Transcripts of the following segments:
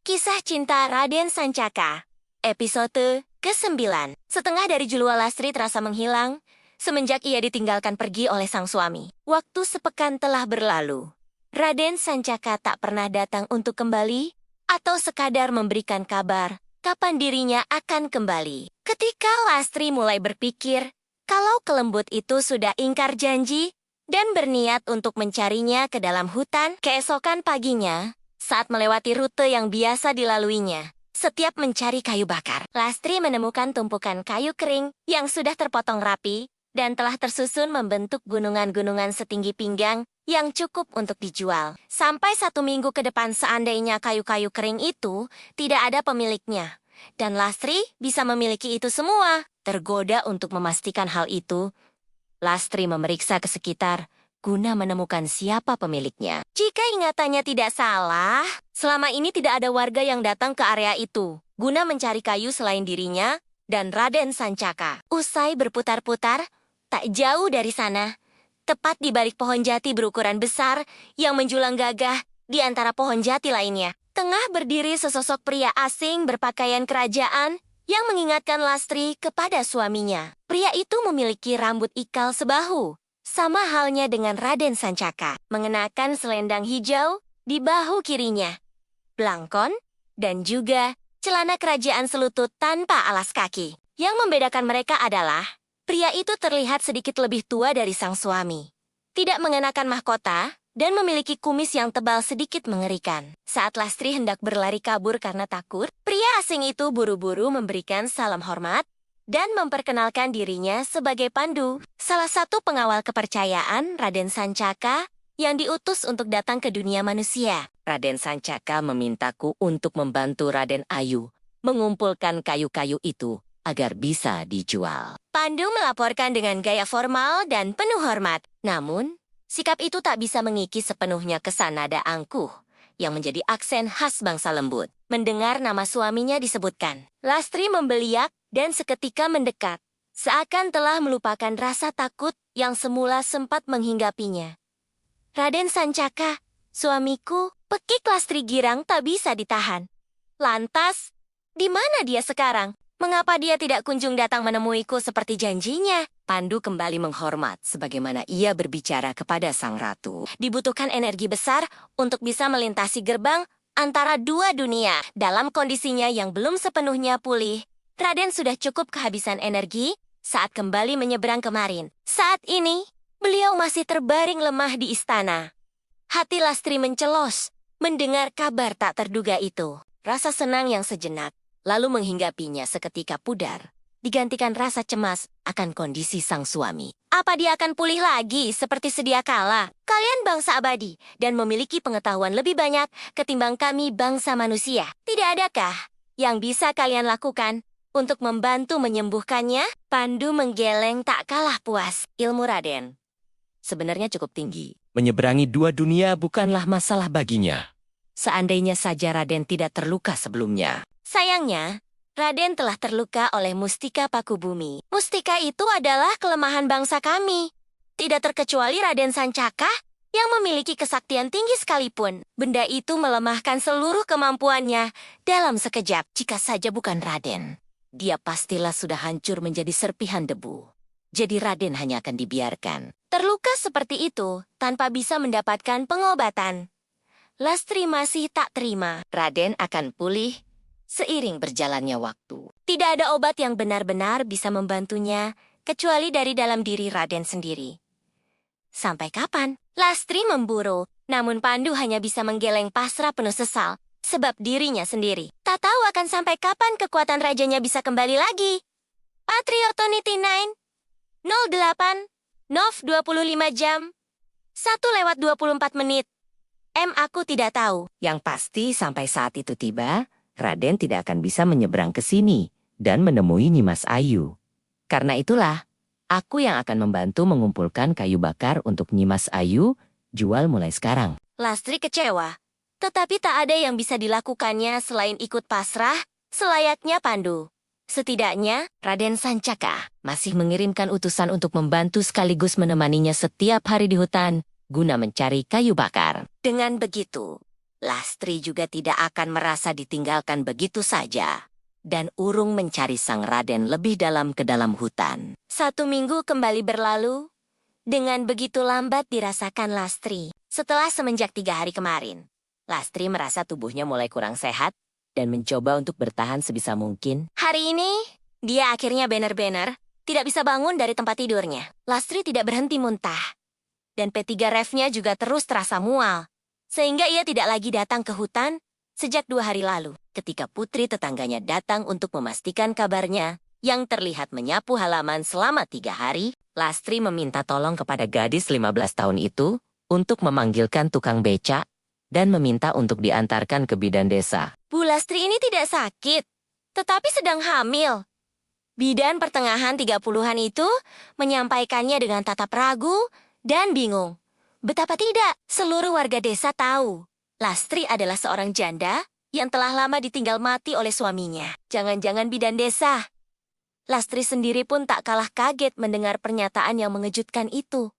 Kisah Cinta Raden Sancaka, episode ke-9. Setengah dari Julua Lastri terasa menghilang semenjak ia ditinggalkan pergi oleh sang suami. Waktu sepekan telah berlalu. Raden Sancaka tak pernah datang untuk kembali atau sekadar memberikan kabar kapan dirinya akan kembali. Ketika Lastri mulai berpikir kalau kelembut itu sudah ingkar janji dan berniat untuk mencarinya ke dalam hutan, keesokan paginya, saat melewati rute yang biasa dilaluinya, setiap mencari kayu bakar, Lastri menemukan tumpukan kayu kering yang sudah terpotong rapi dan telah tersusun membentuk gunungan-gunungan setinggi pinggang yang cukup untuk dijual. Sampai 1 minggu ke depan seandainya kayu-kayu kering itu tidak ada pemiliknya, dan Lastri bisa memiliki itu semua. Tergoda untuk memastikan hal itu, Lastri memeriksa ke sekitar guna menemukan siapa pemiliknya. Jika ingatannya tidak salah, selama ini tidak ada warga yang datang ke area itu guna mencari kayu selain dirinya dan Raden Sancaka. Usai berputar-putar, tak jauh dari sana, tepat di balik pohon jati berukuran besar yang menjulang gagah di antara pohon jati lainnya, tengah berdiri sesosok pria asing berpakaian kerajaan yang mengingatkan Lastri kepada suaminya. Pria itu memiliki rambut ikal sebahu, sama halnya dengan Raden Sancaka, mengenakan selendang hijau di bahu kirinya, blangkon, dan juga celana kerajaan selutut tanpa alas kaki. Yang membedakan mereka adalah, pria itu terlihat sedikit lebih tua dari sang suami, tidak mengenakan mahkota, dan memiliki kumis yang tebal sedikit mengerikan. Saat Lastri hendak berlari kabur karena takut, pria asing itu buru-buru memberikan salam hormat dan memperkenalkan dirinya sebagai Pandu, salah satu pengawal kepercayaan Raden Sancaka yang diutus untuk datang ke dunia manusia. Raden Sancaka memintaku untuk membantu Raden Ayu mengumpulkan kayu-kayu itu agar bisa dijual. Pandu melaporkan dengan gaya formal dan penuh hormat. Namun, sikap itu tak bisa mengikis sepenuhnya kesan nada angkuh yang menjadi aksen khas bangsa lembut. Mendengar nama suaminya disebutkan, Lastri membeliak dan seketika mendekat, seakan telah melupakan rasa takut yang semula sempat menghinggapinya. Raden Sancaka, suamiku, pekik Lastri girang tak bisa ditahan. Lantas, di mana dia sekarang? Mengapa dia tidak kunjung datang menemuiku seperti janjinya? Pandu kembali menghormat sebagaimana ia berbicara kepada sang ratu. Dibutuhkan energi besar untuk bisa melintasi gerbang antara dua dunia. Dalam kondisinya yang belum sepenuhnya pulih, Raden sudah cukup kehabisan energi saat kembali menyeberang kemarin. Saat ini, beliau masih terbaring lemah di istana. Hati Lastri mencelos mendengar kabar tak terduga itu. Rasa senang yang sejenak lalu menghinggapinya seketika pudar, digantikan rasa cemas akan kondisi sang suami. Apa dia akan pulih lagi seperti sedia kala? Kalian bangsa abadi dan memiliki pengetahuan lebih banyak ketimbang kami bangsa manusia. Tidak adakah yang bisa kalian lakukan untuk membantu menyembuhkannya? Pandu menggeleng tak kalah puas. Ilmu Raden sebenarnya cukup tinggi. Menyeberangi 2 dunia bukanlah masalah baginya. Seandainya saja Raden tidak terluka sebelumnya. Sayangnya, Raden telah terluka oleh mustika paku bumi. Mustika itu adalah kelemahan bangsa kami. Tidak terkecuali Raden Sancaka yang memiliki kesaktian tinggi sekalipun. Benda itu melemahkan seluruh kemampuannya dalam sekejap. Jika saja bukan Raden, dia pastilah sudah hancur menjadi serpihan debu. Jadi Raden hanya akan dibiarkan terluka seperti itu tanpa bisa mendapatkan pengobatan. Lastri masih tak terima. Raden akan pulih seiring berjalannya waktu. Tidak ada obat yang benar-benar bisa membantunya, kecuali dari dalam diri Raden sendiri. Sampai kapan? Lastri memburu, namun Pandu hanya bisa menggeleng pasrah penuh sesal, sebab dirinya sendiri tak tahu akan sampai kapan kekuatan rajanya bisa kembali lagi. Patriotonity 9, 08, Nov 25 jam, 1:24 menit. Aku tidak tahu. Yang pasti sampai saat itu tiba, Raden tidak akan bisa menyeberang ke sini dan menemui Nyimas Ayu. Karena itulah, aku yang akan membantu mengumpulkan kayu bakar untuk Nyimas Ayu jual mulai sekarang. Lastri kecewa, tetapi tak ada yang bisa dilakukannya selain ikut pasrah, selayaknya Pandu. Setidaknya, Raden Sancaka masih mengirimkan utusan untuk membantu sekaligus menemaninya setiap hari di hutan guna mencari kayu bakar. Dengan begitu, Lastri juga tidak akan merasa ditinggalkan begitu saja. Dan urung mencari sang Raden lebih dalam ke dalam hutan. 1 minggu kembali berlalu. Dengan begitu lambat dirasakan Lastri. Setelah semenjak 3 hari kemarin, Lastri merasa tubuhnya mulai kurang sehat dan mencoba untuk bertahan sebisa mungkin. Hari ini, dia akhirnya benar-benar tidak bisa bangun dari tempat tidurnya. Lastri tidak berhenti muntah. Dan P3 refnya juga terus terasa mual. Sehingga ia tidak lagi datang ke hutan sejak 2 hari lalu. Ketika putri tetangganya datang untuk memastikan kabarnya, yang terlihat menyapu halaman selama 3 hari, Lastri meminta tolong kepada gadis 15 tahun itu untuk memanggilkan tukang becak dan meminta untuk diantarkan ke bidan desa. Bu Lastri ini tidak sakit, tetapi sedang hamil. Bidan pertengahan 30-an itu menyampaikannya dengan tatap ragu dan bingung. Betapa tidak, seluruh warga desa tahu. Lastri adalah seorang janda yang telah lama ditinggal mati oleh suaminya. Jangan-jangan bidan desa. Lastri sendiri pun tak kalah kaget mendengar pernyataan yang mengejutkan itu.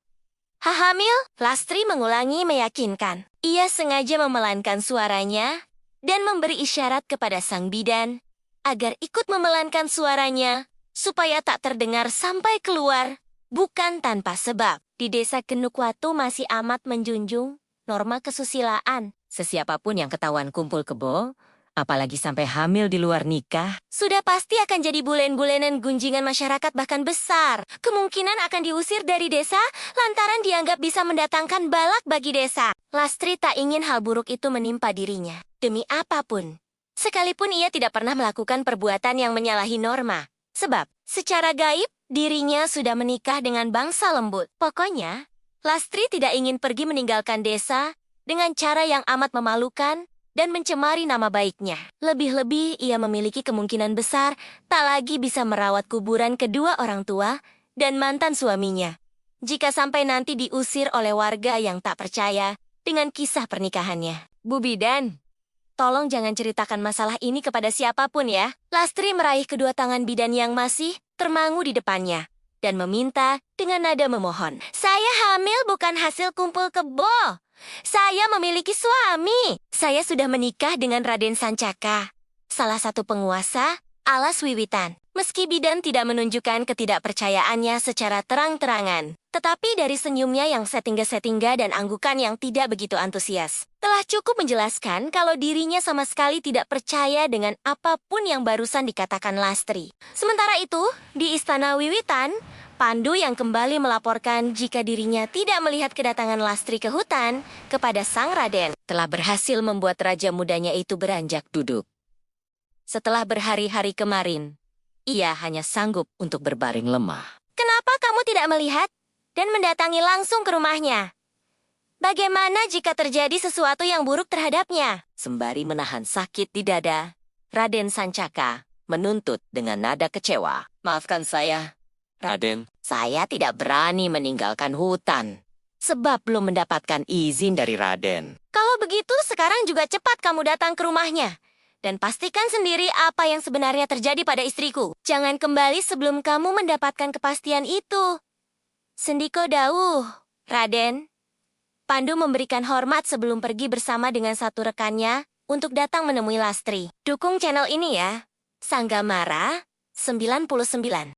Hamil? Lastri mengulangi meyakinkan. Ia sengaja memelankan suaranya dan memberi isyarat kepada sang bidan agar ikut memelankan suaranya supaya tak terdengar sampai keluar, bukan tanpa sebab. Di desa Genukwatu masih amat menjunjung norma kesusilaan. Sesiapapun yang ketahuan kumpul kebo, apalagi sampai hamil di luar nikah, sudah pasti akan jadi bulen-bulenan gunjingan masyarakat bahkan besar. Kemungkinan akan diusir dari desa lantaran dianggap bisa mendatangkan balak bagi desa. Lastri tak ingin hal buruk itu menimpa dirinya. Demi apapun. Sekalipun ia tidak pernah melakukan perbuatan yang menyalahi norma. Sebab, secara gaib, dirinya sudah menikah dengan bangsa lembut. Pokoknya, Lastri tidak ingin pergi meninggalkan desa dengan cara yang amat memalukan dan mencemari nama baiknya. Lebih-lebih ia memiliki kemungkinan besar tak lagi bisa merawat kuburan kedua orang tua dan mantan suaminya. Jika sampai nanti diusir oleh warga yang tak percaya dengan kisah pernikahannya. Bu Bidan, tolong jangan ceritakan masalah ini kepada siapapun ya. Lastri meraih kedua tangan bidan yang masih termangu di depannya dan meminta dengan nada memohon. Saya hamil bukan hasil kumpul kebo. Saya memiliki suami. Saya sudah menikah dengan Raden Sancaka, salah satu penguasa Alas Wiwitan. Meski bidan tidak menunjukkan ketidakpercayaannya secara terang-terangan, tetapi dari senyumnya yang setingga-setingga dan anggukan yang tidak begitu antusias, telah cukup menjelaskan kalau dirinya sama sekali tidak percaya dengan apapun yang barusan dikatakan Lastri. Sementara itu, di Istana Wiwitan, Pandu yang kembali melaporkan jika dirinya tidak melihat kedatangan Lastri ke hutan kepada sang Raden, telah berhasil membuat raja mudanya itu beranjak duduk. Setelah berhari-hari kemarin, ia hanya sanggup untuk berbaring lemah. Kenapa kamu tidak melihat dan mendatangi langsung ke rumahnya? Bagaimana jika terjadi sesuatu yang buruk terhadapnya? Sembari menahan sakit di dada, Raden Sancaka menuntut dengan nada kecewa. Maafkan saya, Raden. Saya tidak berani meninggalkan hutan, sebab belum mendapatkan izin dari Raden. Kalau begitu, sekarang juga cepat kamu datang ke rumahnya. Dan pastikan sendiri apa yang sebenarnya terjadi pada istriku. Jangan kembali sebelum kamu mendapatkan kepastian itu. Sendiko dawuh, Raden. Pandu memberikan hormat sebelum pergi bersama dengan satu rekannya untuk datang menemui Lastri. Dukung channel ini ya. Sanggamara 99.